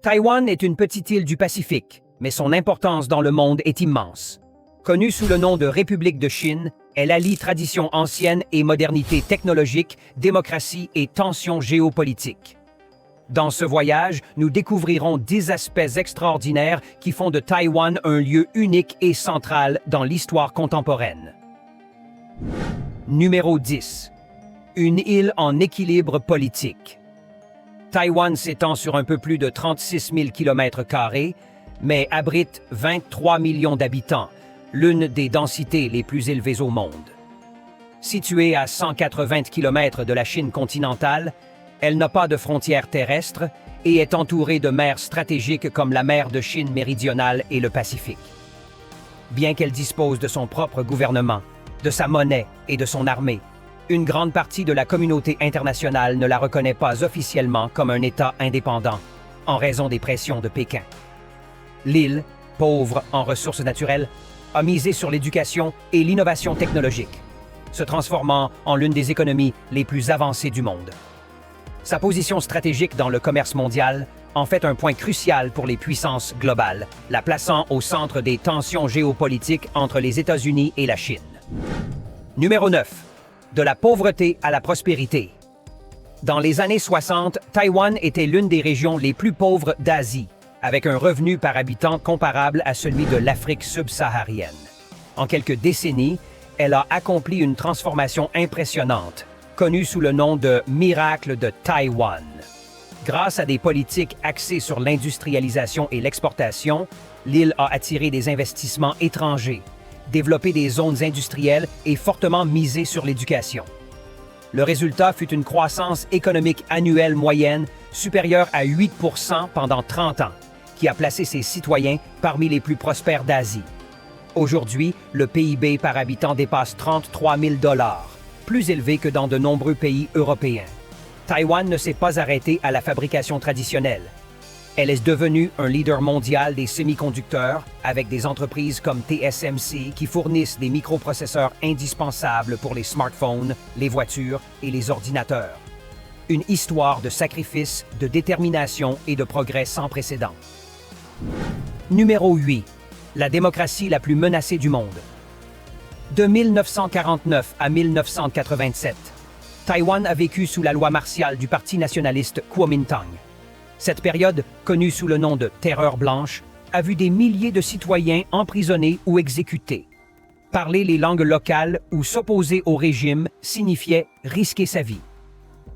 Taïwan est une petite île du Pacifique, mais son importance dans le monde est immense. Connue sous le nom de République de Chine, elle allie tradition ancienne et modernité technologique, démocratie et tensions géopolitiques. Dans ce voyage, nous découvrirons 10 aspects extraordinaires qui font de Taïwan un lieu unique et central dans l'histoire contemporaine. Numéro 10. Une île en équilibre politique. Taïwan s'étend sur un peu plus de 36 000 km², mais abrite 23 millions d'habitants, l'une des densités les plus élevées au monde. Située à 180 km de la Chine continentale, elle n'a pas de frontières terrestres et est entourée de mers stratégiques comme la mer de Chine méridionale et le Pacifique. Bien qu'elle dispose de son propre gouvernement, de sa monnaie et de son armée, une grande partie de la communauté internationale ne la reconnaît pas officiellement comme un État indépendant, en raison des pressions de Pékin. L'île, pauvre en ressources naturelles, a misé sur l'éducation et l'innovation technologique, se transformant en l'une des économies les plus avancées du monde. Sa position stratégique dans le commerce mondial en fait un point crucial pour les puissances globales, la plaçant au centre des tensions géopolitiques entre les États-Unis et la Chine. Numéro 9. De la pauvreté à la prospérité. Dans les années 60, Taïwan était l'une des régions les plus pauvres d'Asie, avec un revenu par habitant comparable à celui de l'Afrique subsaharienne. En quelques décennies, elle a accompli une transformation impressionnante, connue sous le nom de « miracle de Taïwan ». Grâce à des politiques axées sur l'industrialisation et l'exportation, l'île a attiré des investissements étrangers, développé des zones industrielles et fortement misé sur l'éducation. Le résultat fut une croissance économique annuelle moyenne supérieure à 8% pendant 30 ans, qui a placé ses citoyens parmi les plus prospères d'Asie. Aujourd'hui, le PIB par habitant dépasse 33 000 $, plus élevé que dans de nombreux pays européens. Taïwan ne s'est pas arrêté à la fabrication traditionnelle. Elle est devenue un leader mondial des semi-conducteurs avec des entreprises comme TSMC qui fournissent des microprocesseurs indispensables pour les smartphones, les voitures et les ordinateurs. Une histoire de sacrifice, de détermination et de progrès sans précédent. Numéro 8. La démocratie la plus menacée du monde. De 1949 à 1987, Taïwan a vécu sous la loi martiale du parti nationaliste Kuomintang. Cette période, connue sous le nom de « Terreur blanche », a vu des milliers de citoyens emprisonnés ou exécutés. Parler les langues locales ou s'opposer au régime signifiait risquer sa vie.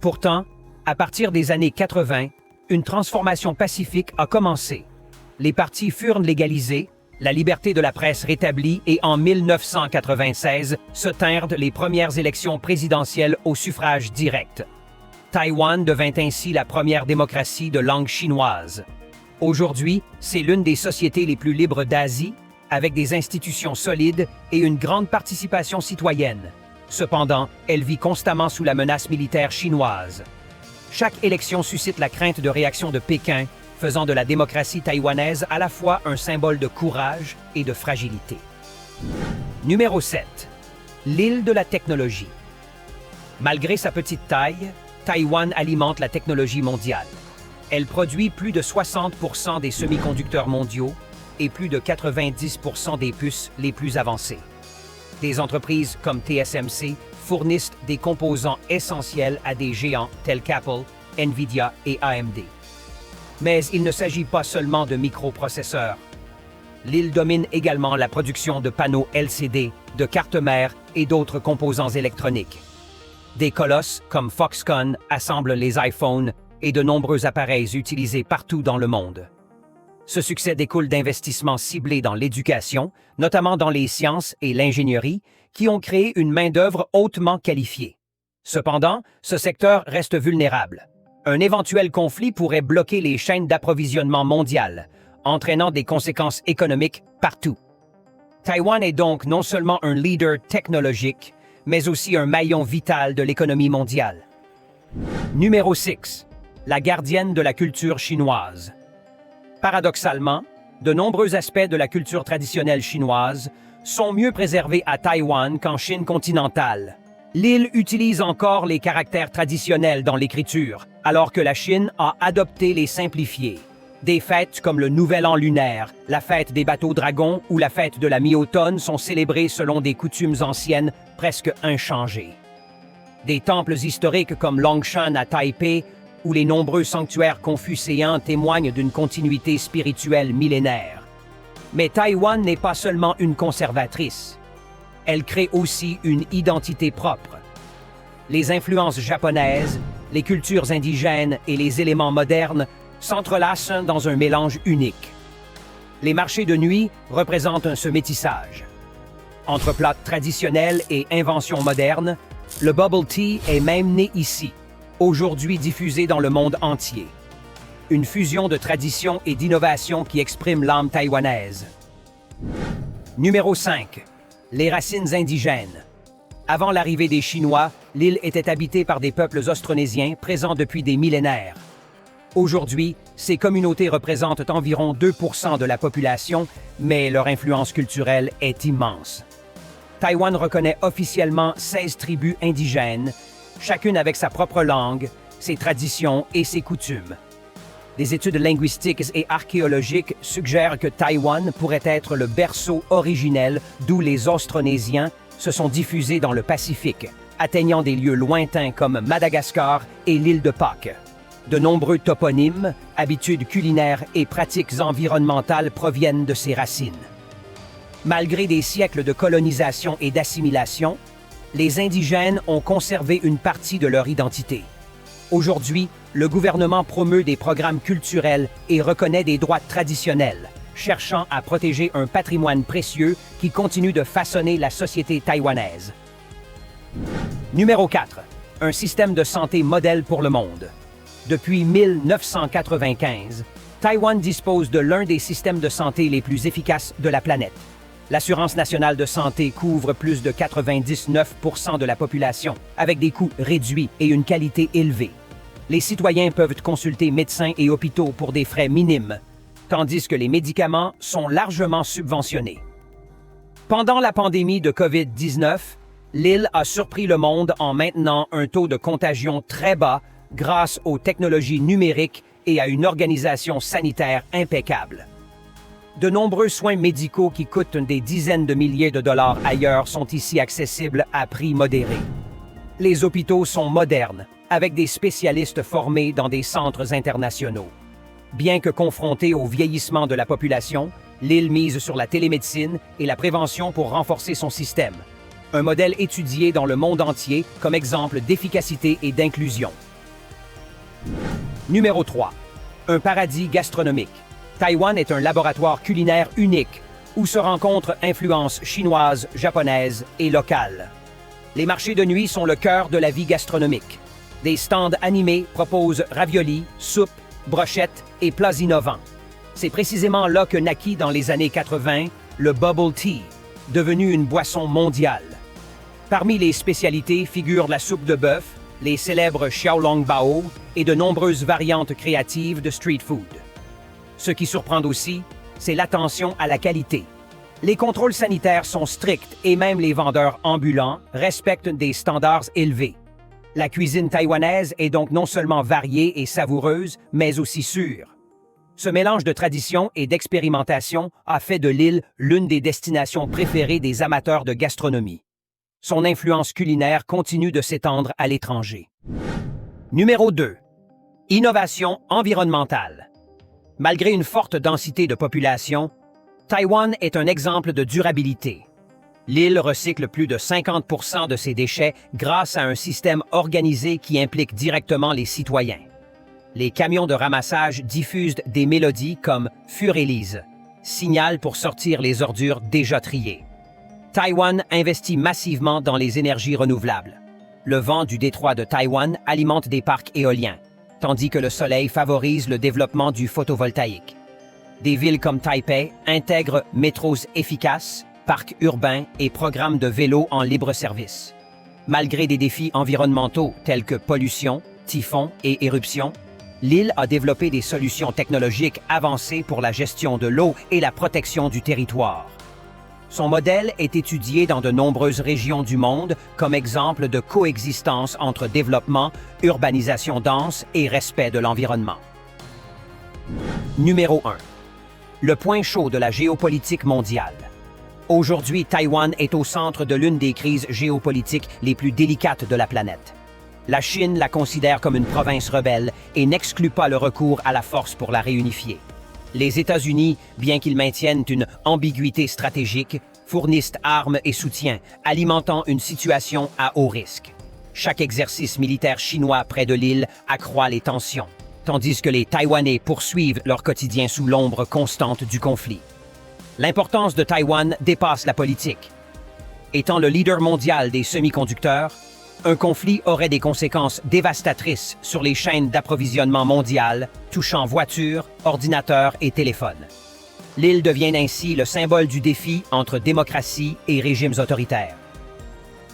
Pourtant, à partir des années 80, une transformation pacifique a commencé. Les partis furent légalisés, la liberté de la presse rétablie et en 1996 se tinrent les premières élections présidentielles au suffrage direct. Taïwan devint ainsi la première démocratie de langue chinoise. Aujourd'hui, c'est l'une des sociétés les plus libres d'Asie, avec des institutions solides et une grande participation citoyenne. Cependant, elle vit constamment sous la menace militaire chinoise. Chaque élection suscite la crainte de réaction de Pékin, faisant de la démocratie taïwanaise à la fois un symbole de courage et de fragilité. Numéro 7. L'île de la technologie. Malgré sa petite taille, Taïwan alimente la technologie mondiale. Elle produit plus de 60% des semi-conducteurs mondiaux et plus de 90% des puces les plus avancées. Des entreprises comme TSMC fournissent des composants essentiels à des géants tels qu'Apple, Nvidia et AMD. Mais il ne s'agit pas seulement de microprocesseurs. L'île domine également la production de panneaux LCD, de cartes mères et d'autres composants électroniques. Des colosses comme Foxconn assemblent les iPhones et de nombreux appareils utilisés partout dans le monde. Ce succès découle d'investissements ciblés dans l'éducation, notamment dans les sciences et l'ingénierie, qui ont créé une main-d'œuvre hautement qualifiée. Cependant, ce secteur reste vulnérable. Un éventuel conflit pourrait bloquer les chaînes d'approvisionnement mondiales, entraînant des conséquences économiques partout. Taïwan est donc non seulement un leader technologique, mais aussi un maillon vital de l'économie mondiale. Numéro 6. La gardienne de la culture chinoise. Paradoxalement, de nombreux aspects de la culture traditionnelle chinoise sont mieux préservés à Taïwan qu'en Chine continentale. L'île utilise encore les caractères traditionnels dans l'écriture, alors que la Chine a adopté les simplifiés. Des fêtes comme le Nouvel An lunaire, la fête des bateaux dragons ou la fête de la mi-automne sont célébrées selon des coutumes anciennes presque inchangées. Des temples historiques comme Longshan à Taipei ou les nombreux sanctuaires confucéens témoignent d'une continuité spirituelle millénaire. Mais Taïwan n'est pas seulement une conservatrice. Elle crée aussi une identité propre. Les influences japonaises, les cultures indigènes et les éléments modernes s'entrelacent dans un mélange unique. Les marchés de nuit représentent ce métissage. Entre plats traditionnels et inventions modernes, le bubble tea est même né ici, aujourd'hui diffusé dans le monde entier. Une fusion de tradition et d'innovation qui exprime l'âme taïwanaise. Numéro 5. Les racines indigènes. Avant l'arrivée des Chinois, l'île était habitée par des peuples austronésiens présents depuis des millénaires. Aujourd'hui, ces communautés représentent environ 2% de la population, mais leur influence culturelle est immense. Taïwan reconnaît officiellement 16 tribus indigènes, chacune avec sa propre langue, ses traditions et ses coutumes. Des études linguistiques et archéologiques suggèrent que Taïwan pourrait être le berceau originel d'où les Austronésiens se sont diffusés dans le Pacifique, atteignant des lieux lointains comme Madagascar et l'île de Pâques. De nombreux toponymes, habitudes culinaires et pratiques environnementales proviennent de ces racines. Malgré des siècles de colonisation et d'assimilation, les indigènes ont conservé une partie de leur identité. Aujourd'hui, le gouvernement promeut des programmes culturels et reconnaît des droits traditionnels, cherchant à protéger un patrimoine précieux qui continue de façonner la société taïwanaise. Numéro 4. Un système de santé modèle pour le monde. Depuis 1995, Taïwan dispose de l'un des systèmes de santé les plus efficaces de la planète. L'Assurance nationale de santé couvre plus de 99% de la population, avec des coûts réduits et une qualité élevée. Les citoyens peuvent consulter médecins et hôpitaux pour des frais minimes, tandis que les médicaments sont largement subventionnés. Pendant la pandémie de COVID-19, l'île a surpris le monde en maintenant un taux de contagion très bas grâce aux technologies numériques et à une organisation sanitaire impeccable. De nombreux soins médicaux qui coûtent des dizaines de milliers de dollars ailleurs sont ici accessibles à prix modéré. Les hôpitaux sont modernes, avec des spécialistes formés dans des centres internationaux. Bien que confrontée au vieillissement de la population, l'île mise sur la télémédecine et la prévention pour renforcer son système. Un modèle étudié dans le monde entier comme exemple d'efficacité et d'inclusion. Numéro 3. Un paradis gastronomique. Taïwan est un laboratoire culinaire unique où se rencontrent influences chinoises, japonaises et locales. Les marchés de nuit sont le cœur de la vie gastronomique. Des stands animés proposent raviolis, soupes, brochettes et plats innovants. C'est précisément là que naquit dans les années 80 le bubble tea, devenu une boisson mondiale. Parmi les spécialités figurent la soupe de bœuf, les célèbres xiaolongbao et de nombreuses variantes créatives de street food. Ce qui surprend aussi, c'est l'attention à la qualité. Les contrôles sanitaires sont stricts et même les vendeurs ambulants respectent des standards élevés. La cuisine taïwanaise est donc non seulement variée et savoureuse, mais aussi sûre. Ce mélange de tradition et d'expérimentation a fait de l'île l'une des destinations préférées des amateurs de gastronomie. Son influence culinaire continue de s'étendre à l'étranger. Numéro 2. Innovation environnementale. Malgré une forte densité de population, Taïwan est un exemple de durabilité. L'île recycle plus de 50% de ses déchets grâce à un système organisé qui implique directement les citoyens. Les camions de ramassage diffusent des mélodies comme « Furélise », signal pour sortir les ordures déjà triées. Taïwan investit massivement dans les énergies renouvelables. Le vent du détroit de Taïwan alimente des parcs éoliens, tandis que le soleil favorise le développement du photovoltaïque. Des villes comme Taipei intègrent métros efficaces, parcs urbains et programmes de vélo en libre service. Malgré des défis environnementaux tels que pollution, typhons et éruptions, l'île a développé des solutions technologiques avancées pour la gestion de l'eau et la protection du territoire. Son modèle est étudié dans de nombreuses régions du monde comme exemple de coexistence entre développement, urbanisation dense et respect de l'environnement. Numéro 1. Le point chaud de la géopolitique mondiale. Aujourd'hui, Taïwan est au centre de l'une des crises géopolitiques les plus délicates de la planète. La Chine la considère comme une province rebelle et n'exclut pas le recours à la force pour la réunifier. Les États-Unis, bien qu'ils maintiennent une ambiguïté stratégique, fournissent armes et soutien, alimentant une situation à haut risque. Chaque exercice militaire chinois près de l'île accroît les tensions, tandis que les Taïwanais poursuivent leur quotidien sous l'ombre constante du conflit. L'importance de Taïwan dépasse la politique. Étant le leader mondial des semi-conducteurs, un conflit aurait des conséquences dévastatrices sur les chaînes d'approvisionnement mondiales, touchant voitures, ordinateurs et téléphones. L'île devient ainsi le symbole du défi entre démocratie et régimes autoritaires.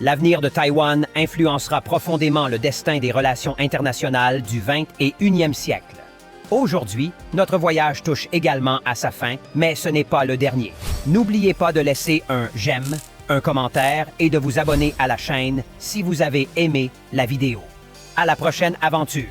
L'avenir de Taïwan influencera profondément le destin des relations internationales du 21e siècle. Aujourd'hui, notre voyage touche également à sa fin, mais ce n'est pas le dernier. N'oubliez pas de laisser un j'aime, un commentaire et de vous abonner à la chaîne si vous avez aimé la vidéo. À la prochaine aventure!